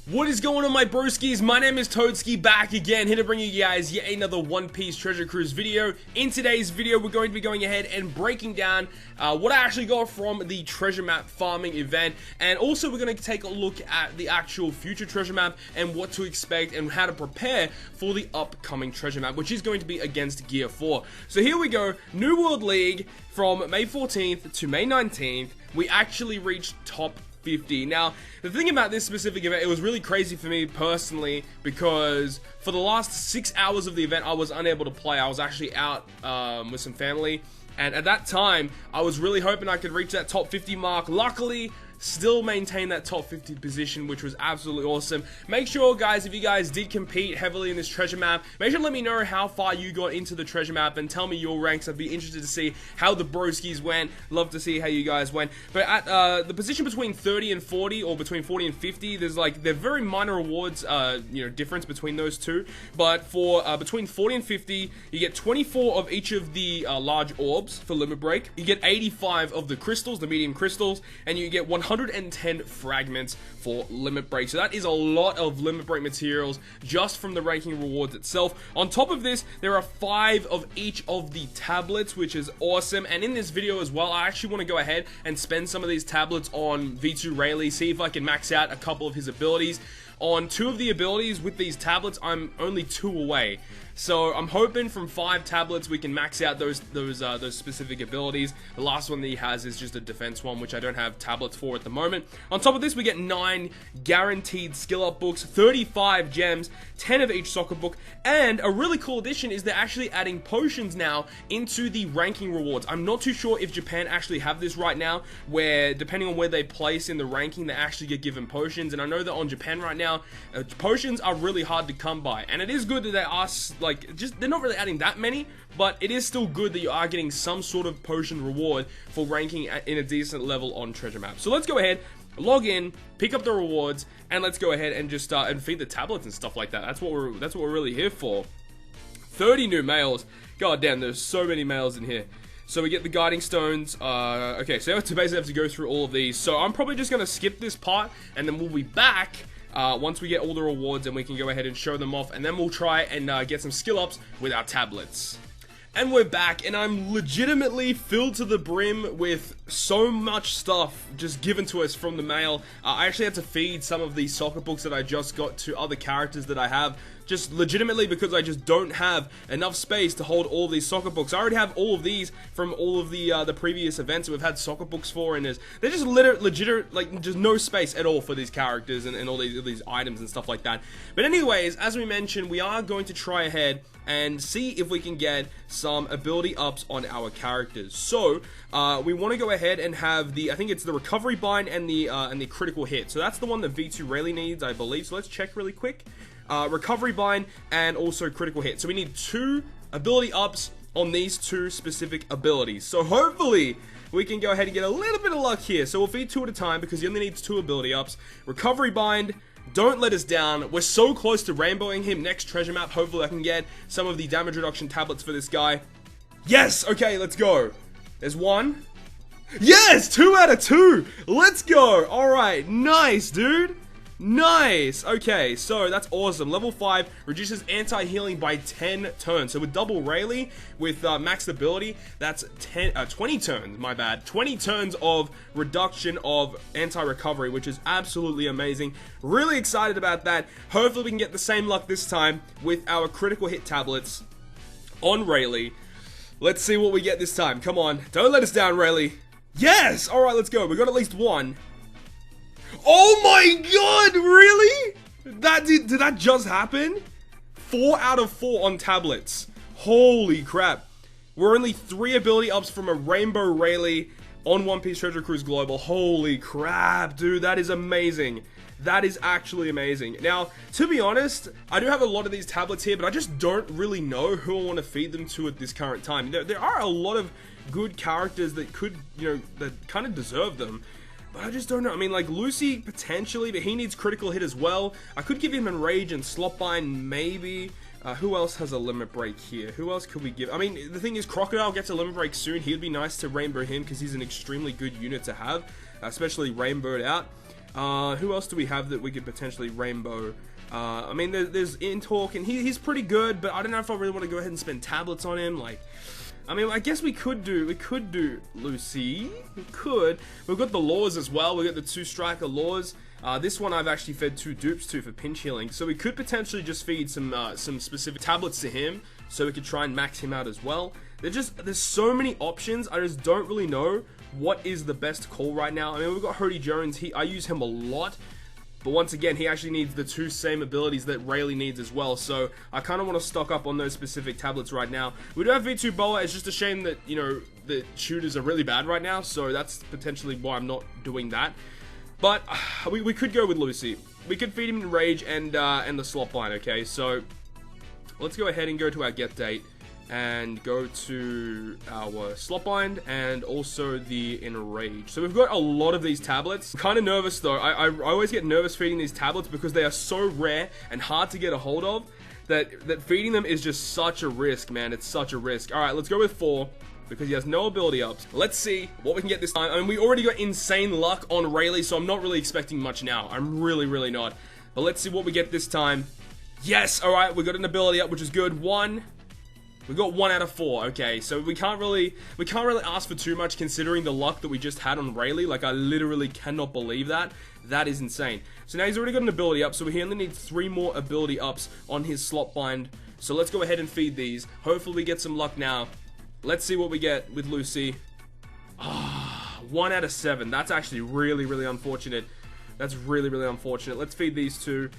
What is going on, my broskiis? My name is Toadski, back again, here to bring you guys yet another One Piece Treasure Cruise video. In today's video, we're going to be going ahead and breaking down what I actually got from the treasure map farming event, and also we're going to take a look at the actual future treasure map and what to expect and how to prepare for the upcoming treasure map, which is going to be against Gear 4. So here we go, New World League from May 14th to May 19th. We actually reached top 50. Now, the thing about this specific event, it was really crazy for me personally because for the last 6 hours of the event, I was unable to play. I was actually out with some family, and at that time, I was really hoping I could reach that top 50 mark. Luckily, still maintain that top 50 position, which was absolutely awesome. Make sure, guys, if you guys did compete heavily in this treasure map, make sure to let me know how far you got into the treasure map and tell me your ranks. I'd be interested to see how the broskiis went. Love to see how you guys went. But at the position between 30 and 40, or between 40 and 50, there's like, they're very minor rewards, difference between those two. But for between 40 and 50, you get 24 of each of the large orbs for limit break. You get 85 of the crystals, the medium crystals, and you get 110 fragments for limit break. So that is a lot of limit break materials just from the ranking rewards itself. On top of this, there are 5 of each of the tablets, which is awesome. And in this video as well, I actually want to go ahead and spend some of these tablets on V2 Rayleigh, see if I can max out a couple of his abilities. On 2 of the abilities with these tablets, I'm only 2 away. So I'm hoping from 5 tablets we can max out those specific abilities. The last one that he has is just a defense one, which I don't have tablets for at the moment. On top of this, we get 9 guaranteed skill up books, 35 gems, 10 of each soccer book, and a really cool addition is they're actually adding potions now into the ranking rewards. I'm not too sure if Japan actually have this right now, where depending on where they place in the ranking, they actually get given potions. And I know that on Japan right now, potions are really hard to come by, and it is good that they are they're not really adding that many, but it is still good that you are getting some sort of potion reward for ranking in a decent level on treasure map. So let's go ahead, log in, pick up the rewards, and let's go ahead and just and feed the tablets and stuff like that. That's what we're really here for. 30 new males. God damn, there's so many males in here. So we get the guiding stones. Okay, so to basically have to go through all of these. So I'm probably just gonna skip this part, and then we'll be back once we get all the rewards and we can go ahead and show them off, and then we'll try and get some skill ups with our tablets. And we're back, and I'm legitimately filled to the brim with so much stuff just given to us from the mail. I actually had to feed some of these soccer books that I just got to other characters that I have, just legitimately because I just don't have enough space to hold all these soccer books. I already have all of these from all of the previous events that we've had soccer books for, and they're just legit, like, just no space at all for these characters and all these items and stuff like that. But anyways, as we mentioned, we are going to try ahead and see if we can get some ability ups on our characters. So we want to go ahead and have I think it's the recovery bind and the critical hit. So that's the one that V2 Rayleigh needs, I believe. So let's check really quick. Recovery bind and also critical hit. So we need 2 ability ups on these 2 specific abilities. So hopefully we can go ahead and get a little bit of luck here. So we'll feed 2 at a time because he only needs 2 ability ups. Recovery bind. Don't let us down. We're so close to rainbowing him next treasure map. Hopefully I can get some of the damage reduction tablets for this guy. Yes! Okay, let's go. There's 1. Yes! 2 out of 2! Let's go! Alright, nice, dude. Nice! Okay, so that's awesome. Level 5 reduces anti-healing by 10 turns. So with double Rayleigh, with maxed ability, that's 20 turns, my bad. 20 turns of reduction of anti-recovery, which is absolutely amazing. Really excited about that. Hopefully we can get the same luck this time with our critical hit tablets on Rayleigh. Let's see what we get this time. Come on. Don't let us down, Rayleigh. Yes! Alright, let's go. We got at least 1. Oh my god, really? Did that just happen? 4 out of 4 on tablets. Holy crap. We're only 3 ability ups from a Rainbow Rayleigh on One Piece Treasure Cruise Global. Holy crap, dude, that is amazing. That is actually amazing. Now, to be honest, I do have a lot of these tablets here, but I just don't really know who I want to feed them to at this current time. There are a lot of good characters that could, that kind of deserve them. But I just don't know. I mean, like, Lucy, potentially, but he needs critical hit as well. I could give him Enrage and Slotbind, maybe. Who else has a limit break here? Who else could we give? I mean, the thing is, Crocodile gets a limit break soon. He'd be nice to rainbow him because he's an extremely good unit to have, especially rainbowed out. Who else do we have that we could potentially rainbow? I mean, there's Intalk, and he's pretty good, but I don't know if I really want to go ahead and spend tablets on him. Like, I mean, I guess we could do Lucy. We could. We've got the Laws as well. We've got the 2-striker Laws. This one I've actually fed 2 dupes to for pinch healing, so we could potentially just feed some specific tablets to him, so we could try and max him out as well. There's so many options. I just don't really know what is the best call right now. I mean, we've got Hody Jones. I use him a lot, but once again, he actually needs the 2 same abilities that Rayleigh needs as well. So I kind of want to stock up on those specific tablets right now. We do have V2 Boa. It's just a shame that, you know, the shooters are really bad right now, so that's potentially why I'm not doing that. But we could go with Lucy. We could feed him in Rage and the slot line. Okay, so let's go ahead and go to our get date and go to our slot bind and also the enrage. So we've got a lot of these tablets. I'm kind of nervous though. I always get nervous feeding these tablets because they are so rare and hard to get a hold of that feeding them is just such a risk, man. It's such a risk. All right, let's go with 4 because he has no ability ups. Let's see what we can get this time. I mean, we already got insane luck on Rayleigh, so I'm not really expecting much now. I'm really not. But let's see what we get this time. Yes, all right, we got an ability up, which is good. 1. We got 1 out of 4. Okay, so we can't really ask for too much considering the luck that we just had on Rayleigh. Like, I literally cannot believe that. That is insane. So now he's already got an ability up, so he only needs 3 more ability ups on his slot bind. So let's go ahead and feed these. Hopefully we get some luck now. Let's see what we get with Lucy. 1 out of 7. That's actually really unfortunate. That's really unfortunate. Let's feed these 2.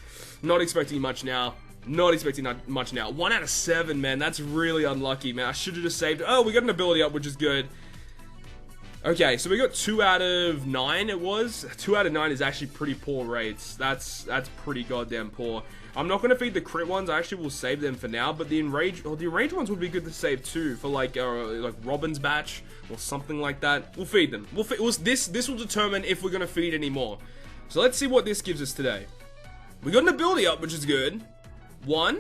Not expecting much now. Not expecting much now. 1 out of 7, man. That's really unlucky, man. I should have just saved. Oh, we got an ability up, which is good. Okay, so we got 2 out of 9, it was. 2 out of 9 is actually pretty poor rates. That's pretty goddamn poor. I'm not going to feed the crit ones. I actually will save them for now. But the enrage ones would be good to save too. For like Robin's batch or something like that. We'll feed them. This will determine if we're going to feed any more. So let's see what this gives us today. We got an ability up, which is good. 1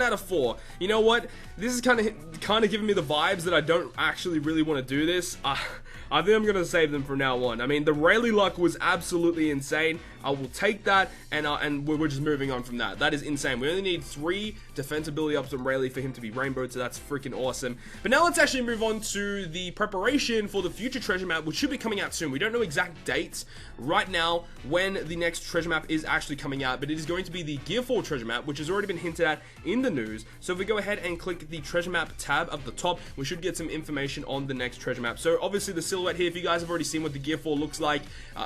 out of 4. You know what? This is kind of giving me the vibes that I don't actually really want to do this. I think I'm gonna save them from now on. I mean, the Rayleigh luck was absolutely insane. I will take that, and we're just moving on from that. That is insane. We only need 3 defensibility ups on Rayleigh for him to be rainbowed, so that's freaking awesome. But now let's actually move on to the preparation for the future treasure map, which should be coming out soon. We don't know exact dates right now when the next treasure map is actually coming out, but it is going to be the Gear 4 treasure map, which has already been hinted at in the news. So if we go ahead and click the treasure map tab up the top, we should get some information on the next treasure map. So obviously the silhouette here, if you guys have already seen what the Gear 4 looks like,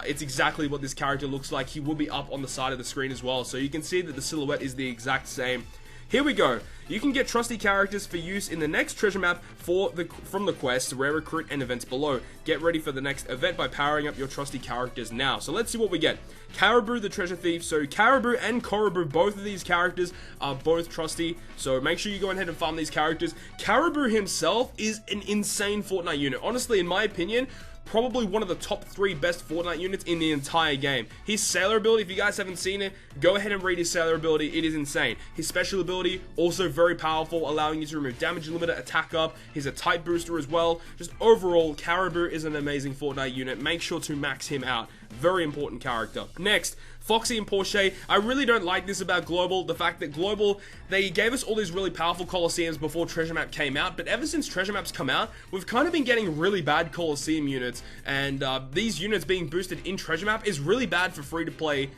it's exactly what this character looks like. He will be up on the side of the screen as well, so you can see that the silhouette is the exact same. Here we go. You can get trusty characters for use in the next treasure map from the quest, rare recruit, and events below. Get ready for the next event by powering up your trusty characters now. So let's see what we get. Caribou the treasure thief. So Caribou and Coribou, both of these characters are both trusty. So make sure you go ahead and farm these characters. Caribou himself is an insane Fortnite unit. Honestly, in my opinion, probably one of the top 3 best Fortnite units in the entire game. His sailor ability, if you guys haven't seen it, go ahead and read his sailor ability. It is insane. His special ability, also very powerful, allowing you to remove damage limiter, attack up. He's a type booster as well. Just overall, Caribou is an amazing Fortnite unit. Make sure to max him out. Very important character. Next, Foxy and Porsche. I really don't like this about Global. The fact that Global, they gave us all these really powerful Colosseums before Treasure Map came out, but ever since Treasure Maps come out, we've kind of been getting really bad Colosseum units, and these units being boosted in Treasure Map is really bad for free-to-play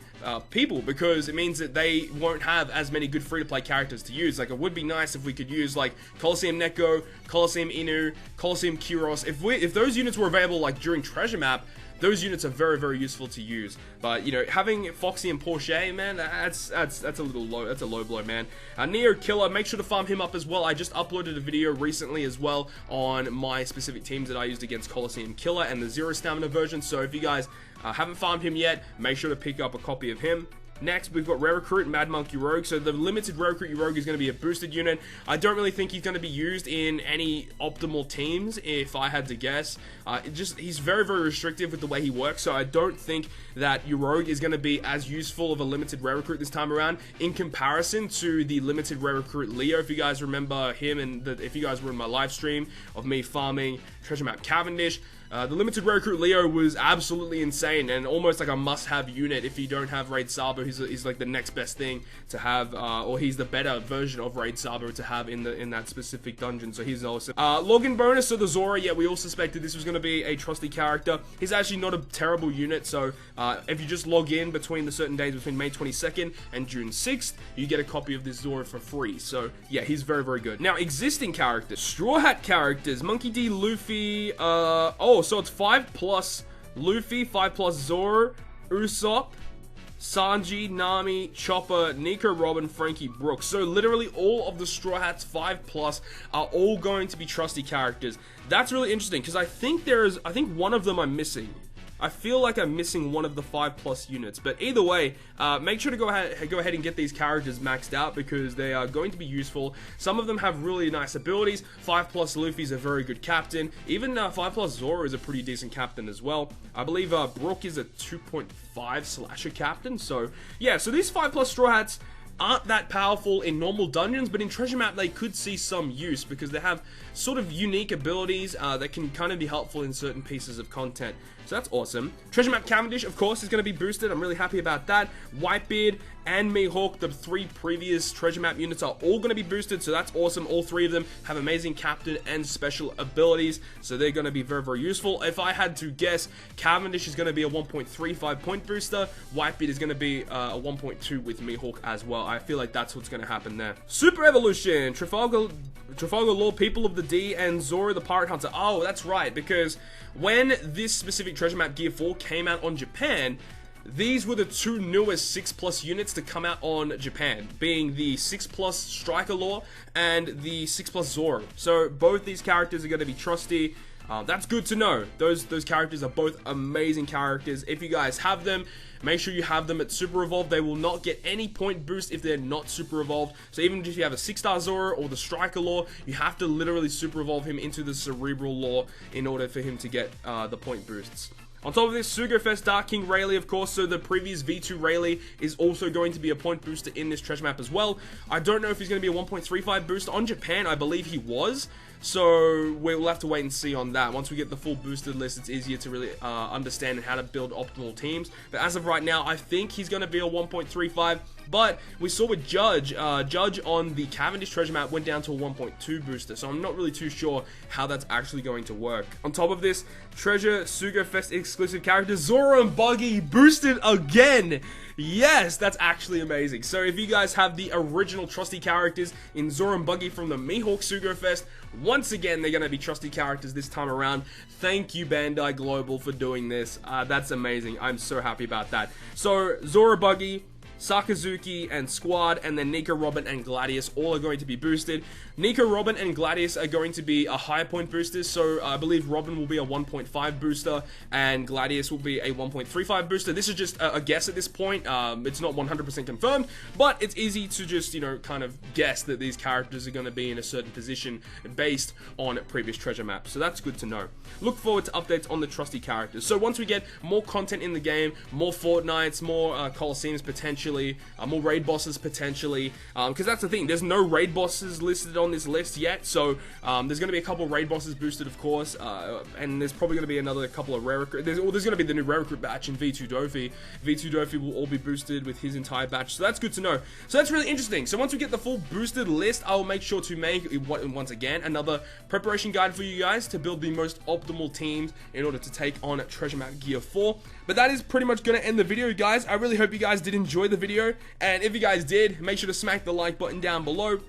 people, because it means that they won't have as many good free-to-play characters to use. Like, it would be nice if we could use like Colosseum Neko, Colosseum Inu, Colosseum Kyros. If those units were available like during Treasure Map, those units are very useful to use. But, you know, having Foxy and Porsche, man, that's a little low. That's a low blow, man. Neo Killer, make sure to farm him up as well. I just uploaded a video recently as well on my specific teams that I used against Colosseum Killer and the 0 stamina version. So if you guys haven't farmed him yet, make sure to pick up a copy of him. Next, we've got Rare Recruit, Mad Monkey Rogue. So the limited Rare Recruit Rogue is going to be a boosted unit. I don't really think he's going to be used in any optimal teams, if I had to guess. He's very restrictive with the way he works, so I don't think that your Rogue is going to be as useful of a limited Rare Recruit this time around in comparison to the limited Rare Recruit Leo. If you guys remember him, and if you guys were in my live stream of me farming Treasure Map Cavendish, The limited rare recruit Leo was absolutely insane and almost like a must-have unit if you don't have Raid Sabo. He's like the next best thing to have, or he's the better version of Raid Sabo to have in that specific dungeon. So he's awesome. Login bonus, so the Zora, yeah, we all suspected this was going to be a trusty character. He's actually not a terrible unit, so if you just log in between the certain days between May 22nd and June 6th, you get a copy of this Zora for free. So yeah, he's very, very good. Now, existing characters, Straw Hat characters, Monkey D, Luffy, so it's 5+ Luffy, 5+ Zoro, Usopp, Sanji, Nami, Chopper, Nico, Robin, Frankie, Brooks. So literally all of the Straw Hats 5+ are all going to be trusty characters. That's really interesting because I think one of them I'm missing. I feel like I'm missing one of the 5+ units, but either way, make sure to go ahead and get these characters maxed out because they are going to be useful. Some of them have really nice abilities. 5+ Luffy's a very good captain. Even 5+ Zoro is a pretty decent captain as well. I believe Brook is a 2.5 slasher captain. So yeah, so these 5+ Straw Hats aren't that powerful in normal dungeons, but in Treasure Map they could see some use because they have sort of unique abilities that can kind of be helpful in certain pieces of content. So that's awesome. Treasure Map Cavendish, of course, is going to be boosted. I'm really happy about that. Whitebeard and Mihawk, the 3 previous Treasure Map units, are all going to be boosted, so that's awesome. All 3 of them have amazing captain and special abilities, so they're going to be very, very useful. If I had to guess, Cavendish is going to be a 1.35 point booster. Whitebeard is going to be a 1.2 with Mihawk as well. I feel like that's what's going to happen there. Super Evolution, Trafalgar Law, People of the D, and Zoro the Pirate Hunter. Oh, that's right, because when this specific Treasure Map Gear 4 came out on Japan, these were the 2 newest 6+ units to come out on Japan, being the 6+ Striker Law and the 6+ Zoro. So both these characters are going to be trusty. That's good to know. Those characters are both amazing characters. If you guys have them, make sure you have them at Super Evolved. They will not get any point boost if they're not Super Evolved. So even if you have a 6-star Zoro or the Striker Law, you have to literally Super Evolve him into the Cerebral Law in order for him to get the point boosts. On top of this, Sugofest Dark King Rayleigh, of course, so the previous V2 Rayleigh is also going to be a point booster in this treasure map as well. I don't know if he's going to be a 1.35 booster. On Japan, I believe he was. So we'll have to wait and see on that. Once we get the full boosted list, it's easier to really understand how to build optimal teams. But as of right now, I think he's going to be a 1.35. But we saw with Judge on the Cavendish treasure map went down to a 1.2 booster. So I'm not really too sure how that's actually going to work. On top of this, Treasure Sugofest exclusive character Zoro and Buggy boosted again. Yes, that's actually amazing. So if you guys have the original trusty characters in Zoro and Buggy from the Mihawk Sugofest, once again, they're going to be trusty characters this time around. Thank you, Bandai Global, for doing this. That's amazing. I'm so happy about that. So, Zoro, Buggy, Sakazuki and Squad, and then Nico, Robin, and Gladius all are going to be boosted. Nico, Robin, and Gladius are going to be a higher point boosters, so I believe Robin will be a 1.5 booster, and Gladius will be a 1.35 booster. This is just a guess at this point. It's not 100% confirmed, but it's easy to just, you know, kind of guess that these characters are going to be in a certain position based on previous treasure maps, so that's good to know. Look forward to updates on the trusty characters. So once we get more content in the game, more Fortnites, more Colosseums potentially, more raid bosses potentially, because that's the thing, there's no raid bosses listed on this list yet, so there's going to be a couple of raid bosses boosted, of course, and there's probably going to be another couple of rare recruit, there's going to be the new rare recruit batch in V2 Dofi. V2 Dofi will all be boosted with his entire batch, so that's good to know. So that's really interesting. So once we get the full boosted list, I'll make sure to make, once again, another preparation guide for you guys to build the most optimal teams in order to take on Treasure Map Gear 4. But that is pretty much going to end the video, guys. I really hope you guys did enjoy the video, and if you guys did, make sure to smack the like button down below.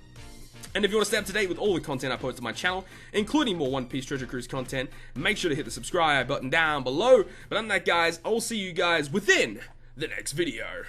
And if you want to stay up to date with all the content I post on my channel, including more One Piece Treasure Cruise content, make sure to hit the subscribe button down below. But other than that, guys, I'll see you guys within the next video.